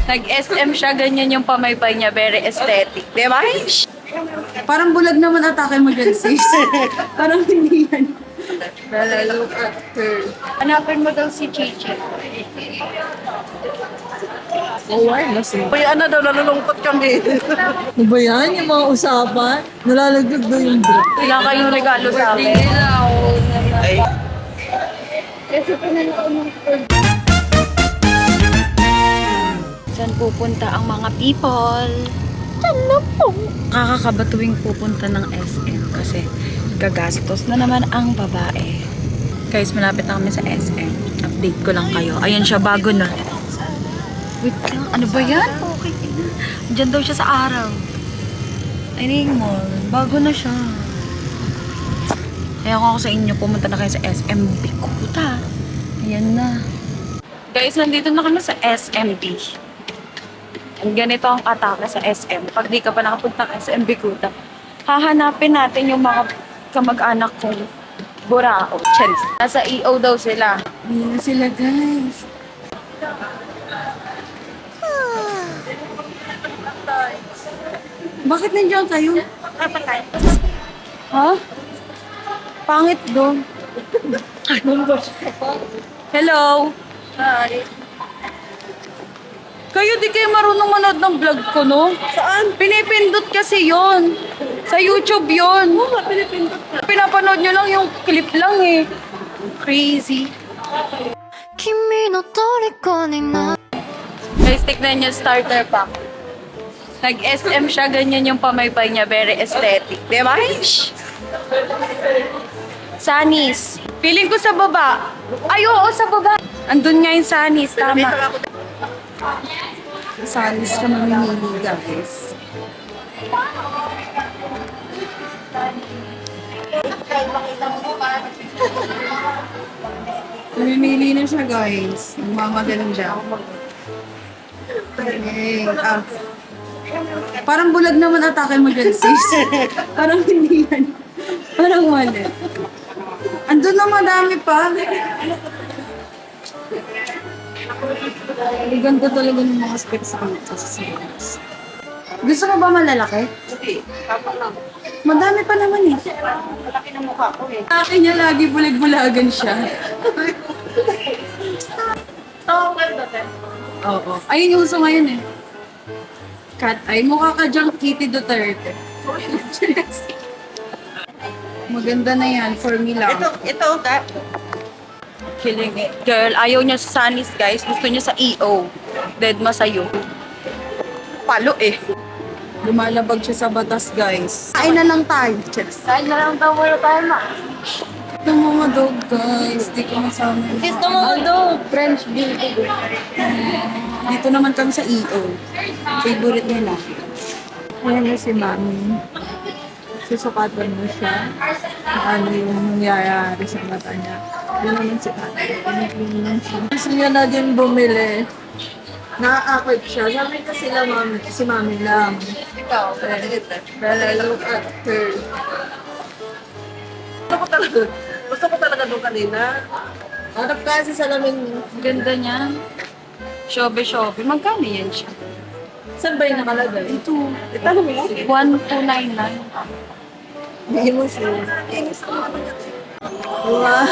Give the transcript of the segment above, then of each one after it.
Nag-SM siya, ganyan yung pamaypay niya, very aesthetic. Di ba? Parang bulag naman atake mo dyan, sis. Parang hindi yan. Bella, look at her. Hanapin mo daw si Chichi. Oh, wireless eh. Uy, ano daw, nalulungkot kami. Ano ba yan? Yung mga usapan? Nalalagdag daw yung bro. Wala kayong regalo sa akin. Ay, Saan pupunta ang mga people? Saan na po? Kakakaba tuwing pupunta ng SM kasi gagastos na naman ang babae. Guys, malapit na kami sa SM. Update ko lang kayo. Ayan siya, bago na. Wait lang, ano ba yan? Okay. Diyan daw siya sa araw. Ayun mall. Bago na siya. Kaya kung ako sa inyo, pumunta na kayo sa SM Bikuta. Ayan na. Guys, nandito na kami sa SMB. And ganito ang atake sa SM. Pag di ka pa nakapunta ng SM Bikuta, hahanapin natin yung mga kamag-anak kong burao. Charis. Nasa EO daw sila. Hindi na sila, guys. Bakit nandiyan kayo? Ha? Pangit doon. Hello? hi. Kayo di kayo marunong manood ng vlog ko, no? Saan? Pinipindot kasi yon. Sa YouTube yon. Oo nga, pinipindot ka. Pinapanood nyo lang yung clip lang eh. Crazy. 君の虜にな Guys, tignan nyo starter pack. Nag-SM siya, ganyan yung pamaypay niya, very aesthetic. Di ba? Sanis. Feeling ko sa baba. Ay, oo, sa baba. Andun nga yung Sanis, tama. Salis ka mamimili, guys. Mamimili na siya, guys. Mamaganda. Okay. Parang bulag naman atake mo dyan, sis. Parang hindi yan. Parang mali. Andun na madami pa. Ang ganda talaga ng mga specs dito sa Silas. Gusto mo ba malalaki? Hindi, tapa lang. Madami pa naman eh. Malaki ng mukha ko eh. Sa akin niya lagi bulag-bulagan siya. Oo, ganda din. Oo. Ayun yung uso ngayon eh. Cat eye. Mukha ka dyang Kitty Duterte. Maganda na yan. For me lang. Ito, Kiling eh. Girl, ayaw niya sa Sanis, guys. Gusto niya sa EO. Deadma sa'yo. Palo eh. Lumalabag siya sa batas, guys. Kain na lang tayo. Cheers. Kain na lang daw muna tayo, ma. Ito mga dog, guys. Di ko masama. Ito mga dog. French beauty. Dito naman kami sa EO. Favorite nila. Ayan na si Mami. Susukatan mo siya. Kung ano yung nangyayari sa mata niya. Yun naman si Ate. Pinipinig lang siya. Gusto niya na din bumili. Nakakakit siya. Sabi ko sila mami, si Mami lang. ikaw. Bella, look at her. Gusto ko talaga doon kanina. Harap kasi sa lamin. Ganda niya. Shobe-shobe. Magkano yan siya? Saan ba yung nakalagay? Ito. Ito mo? 1299. Hindi mo siya. Wow.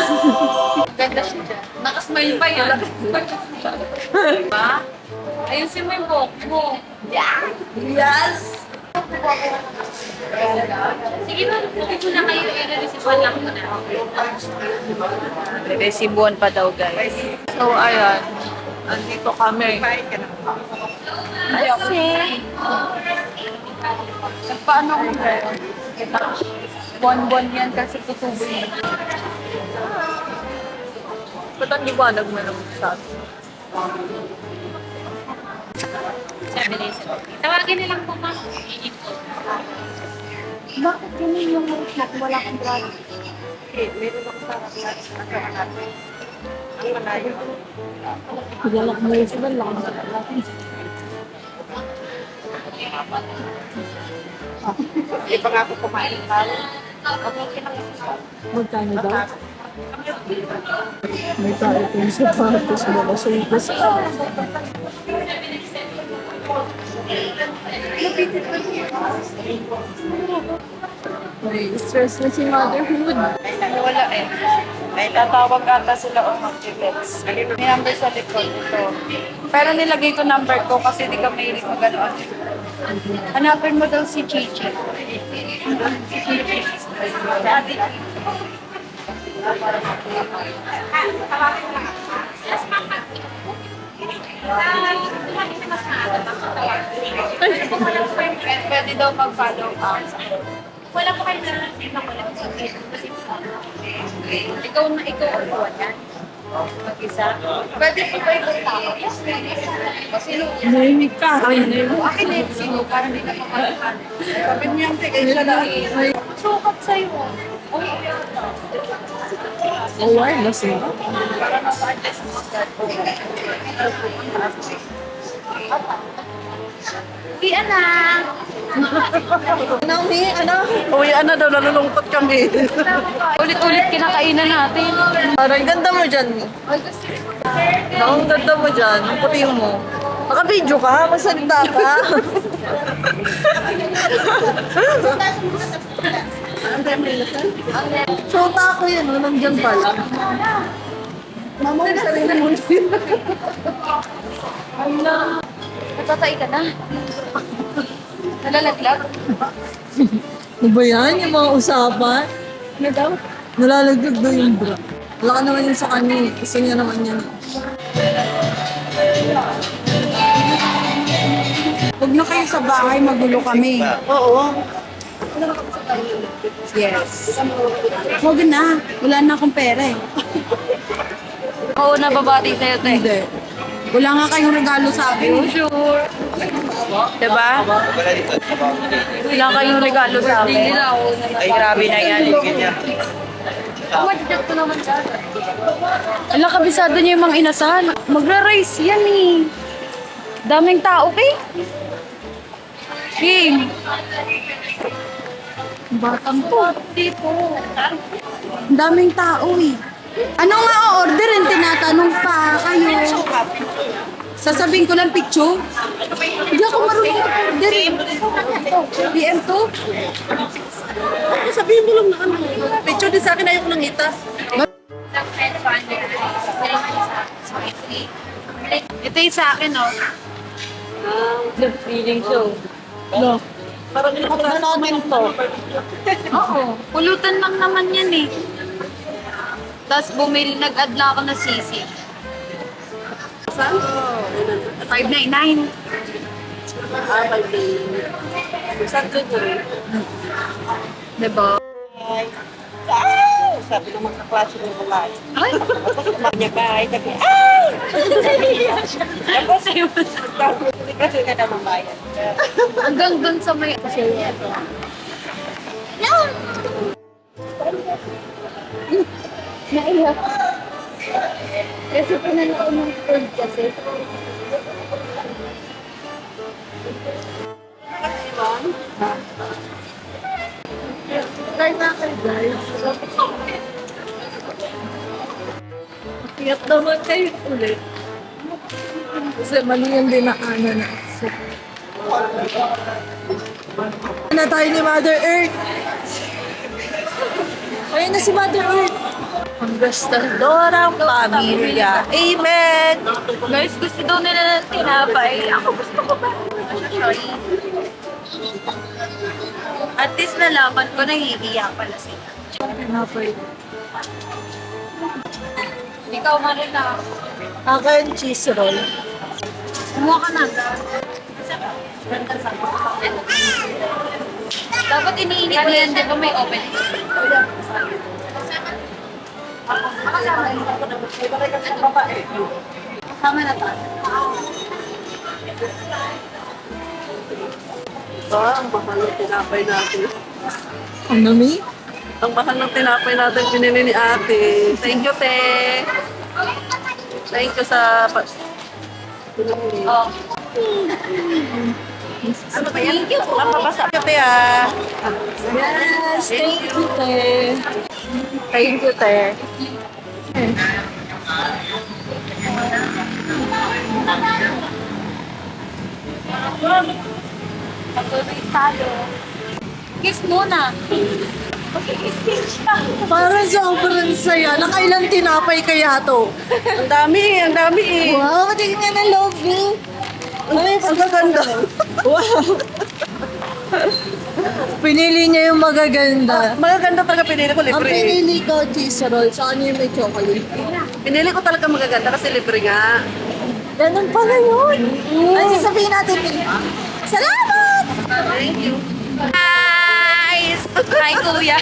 Ganda siya dyan. Nakasmile pa yan. Diba? Ayusin mo yung buhok mo. Yes! Sige na, dito na kayo. I-receive lang ko na. Resibuan pa daw, guys. So, ayan. Andito kami. Kasi, paano ko ba? Buwan-buwan yan kasi tutubo yun. Ba't ang liwanag mo naman sa atin? Tawagin nilang po ma'am. Bakit ganun yung mood mo kung wala kang brother? Okay, meron ako sa class na karangat. Ang malayo. Galak mo yun sila lang. Iba nga ako kumain ng tao. Okay lang ako. Magkano daw? May tayo yung sapatos mo na sa May stress na si motherhood. Wala eh. Tatawag ata sila o mag-text. May number sa likod ito. Pero nilagay ko number ko kasi di ka mahilig mag-ano. Hanapin mo daw si Chichi. Si Chichi. Si Ate Chichi. Pwede daw mag-follow up. Wala po kayo na ikaw ang kuha yan. Mag-isa. Pwede po ba ibang tao? Yes, sino? Nahimik ka. Ay, Akin na yung sino, parang hindi na mapalakan. Sabi mo yung tigay siya na. Sukat sa'yo. awareness na. Para mapa-adjust mo agad. Uwi, anak! Naomi, ano? Uy, ano daw, nalulungkot kami. Ulit-ulit kinakainan natin. Parang ganda mo dyan. Ang ganda mo dyan. Ang puti mo. Naka-video ka? Magsalita ka? Shota ako yun. Nandiyan pala. Mama, yung sarili mo. Natatay ka na. Nalalaglag. Ano ba yan? Yung mga usapan? Ano daw? Nalalagdag daw yung bra. Wala ka naman yun sa kanya. Gusto niya naman yan. Huwag na kayo sa bahay, magulo kami. Oo. Yes. Huwag na. Wala na akong pera eh. Oo, nababati sa'yo, te. Hindi. Wala nga kayong regalo sa akin. Sure. Diba? Wala kayong regalo sa akin. Ay, grabe na yan. Ganyan. Umadjak ko naman dati. Ala, kabisado niya yung mga inasal. Magra-rice yan eh. Daming tao, King. King. Batang to. Dito. Ang daming tao eh. Ano nga o-orderin? Tinatanong pa kayo. Sasabihin ko lang picture. Hindi ako marunong mag-order. PM2? Sabihin mo lang na ano. Picture din sa akin, ayoko nang itas. Ito yung sa akin, oh. Feeling show. No. Parang nakakita natin to. Oo. Pulutan lang naman yan eh. Tapos nag-add lang ako na sisi. 599. Saan ko rin? Diba? Sabi ng mga klase ng babae. Ay! Tapos niya bahay, sabi, ay! Tapos, kasi ka na mabayan. Hanggang dun sa may... Naiyak. Kasi pinanood ng food kasi. Try na kayo, guys. Iyak naman kayo ulit. Kasi mali yung dinaanan na. Na tayo ni Mother Earth. Ayun na si Mother Earth. Ang gastadorang pamilya. Amen! Guys, gusto daw nila ng tinapay. Ako gusto ko ba? At least nalaman ko nahihiya pala sila. Tinapay. Ikaw man rin na. Akin, cheese roll. Kumuha ka na. Dapat iniinit mo yan, di ba may open? Kasama na tayo. Ang mahal ng tinapay natin. Ano, Mi? Ang mahal ng tinapay natin pinili ni ate. Thank you, te. Thank you sa... Oh. Ano ba yan? Napapasa ka, te, ah. Yes, thank you, te. Thank you, te. Patuloy tayo. Kiss muna. Okay-kiss ka. Parang sobrang saya. Nakailang tinapay kaya to? Ang dami eh. Wow, tingnan na love you. Ay, ang ganda. Pinili niya yung magaganda. Magaganda talaga pinili ko, Ang libre. pinili ko, cheese roll. Sa kanya yung may chocolate. Pinili ko talaga magaganda kasi libre nga. Ganun pala yun. Ano sasabihin natin? Salamat! Thank you. Guys! Hi, kuya.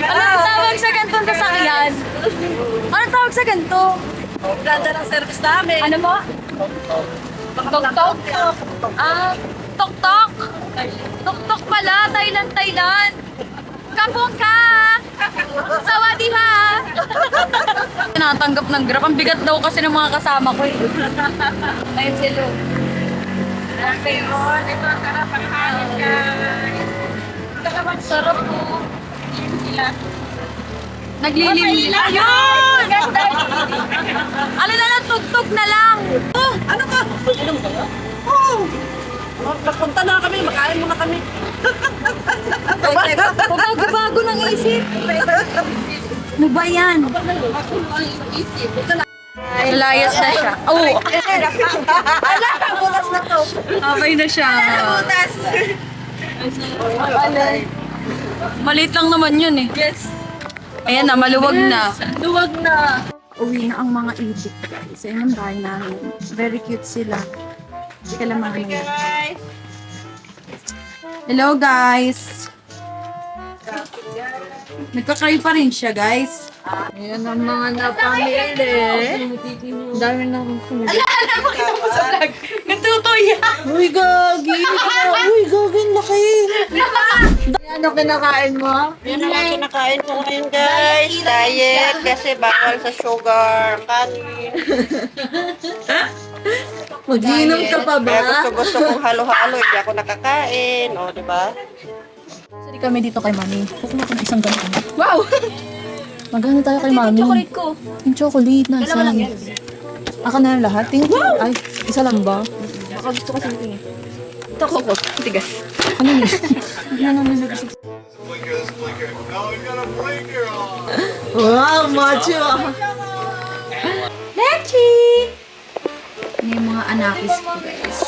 Anong tawag sa gantong sasakyan? Anong tawag sa ganto? Ganda ng service namin. Ano mo? Tok-tok? Ah, tok-tok? Tok-tok pala, Thailand. Kapong ka! Sawadi ha! Tinatanggap ng Grab. Ang bigat daw kasi ng mga kasama ko eh. Ayun sila. Ito ang sarap ang hangin guys. Sarap po. Naglilin. Ayun! Ano na lang, tugtog na lang. Oh, ano ka? Oh! Nagpunta na kami, makain muna kami. Bago ng isip. Ano ba yan? Layas na siya. Oh! Bukas na to. Abay na siya. Maliit lang naman yun eh. Yes. Ayan na, maluwag na. Luwag na. Uwi na ang mga ibig guys. Ayan ang bahay namin. Very cute sila. Hindi ka lang makinig. Hello guys! Nagkakayo pa rin siya guys. Ayan ang mga napamili. Ang dami na akong kumili. Natutuya! Uy, gagi! Uy, gagi, laki! Ano kinakain mo? Yan ang kinakain ko ngayon guys. Diet kasi bawal sa sugar, kanin. Mag-inom ka pa Kaya ba? gusto kong halo-halo, hindi ako nakakain. O, di ba? Sali kami dito kay Mami. Kukuha ko ng isang ganito. Wow! Magano tayo kay Mami? Chocolate ko. Yung chocolate na. Dalawa lang yan. Aka na lang lahat? Tingin ko. Ay, isa lang ba? Baka gusto kasi tingin. Ito ko. Tigas. Ano yun? Wow, macho! Lechi! Ano yung mga anakis ko guys?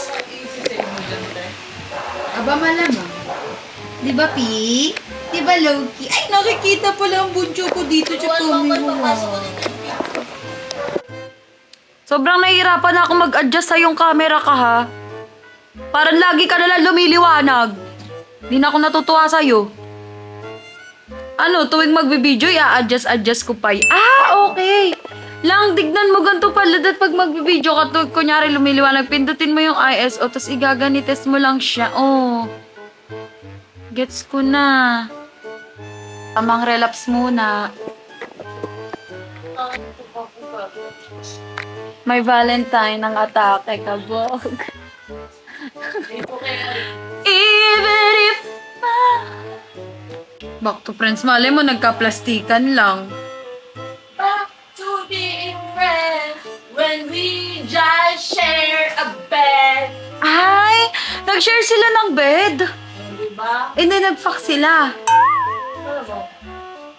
Aba malamang. Di ba, Pi? Di ba, Loki? Ay, nakikita pala ang buncho ko dito sa tummy mo. Sobrang nahihirapan ako mag-adjust sa yung camera ka, ha? Parang lagi ka nalang lumiliwanag. Di na ako natutuwa sa'yo. Ano, tuwing magbibideo, i-adjust ko pa. Ah, okay. Lang, dignan mo ganito pala dat pag magbibideo ka, kunyari lumiliwanag, pindutin mo yung ISO, tapos igaganites mo lang siya. Oh. Gets ko na. Tamang relax muna. May Valentine ng atake, kabog. Even if Back to friends. Malay mo, nagka-plastikan lang. Back to being friends when we just share a bed. Ay! Nag-share sila ng bed. Diba? Hindi, nag-fuck sila.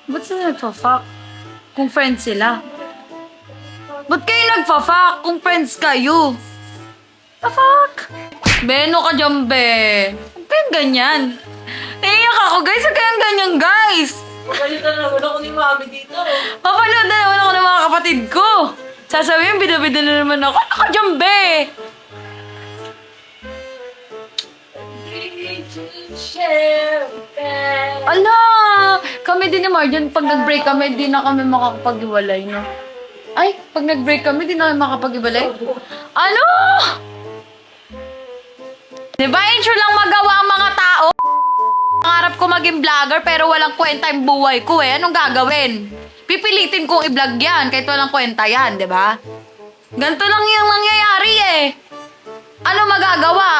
Ba't sila nagpa-fuck? Kung friends sila. Ba't kayo nagpa-fuck kung friends kayo? The fuck? Beno ka dyan, be. Huwag kayong ganyan. Naiyak ako, guys. Huwag kayong ganyan, guys. Pagalitan na naman ako ni Mami dito. Papanood na naman ako ng mga kapatid ko. Sasabihin, bida-bida na naman ako. Ano ka dyan, be? We just share a bed. Ala! Kami din ni Marjan, pag nag-break kami, di na kami makakapag-iwalay, no? Ay, pag nag-break kami, di na kami makakapag-iwalay? Ano? Diba, intro lang magawa ang mga tao? Pangarap ko maging vlogger, pero walang kwenta yung buhay ko eh. Anong gagawin? Pipilitin kong i-vlog yan, kahit walang kwenta yan, diba? Ganito lang yung nangyayari eh. Ano magagawa?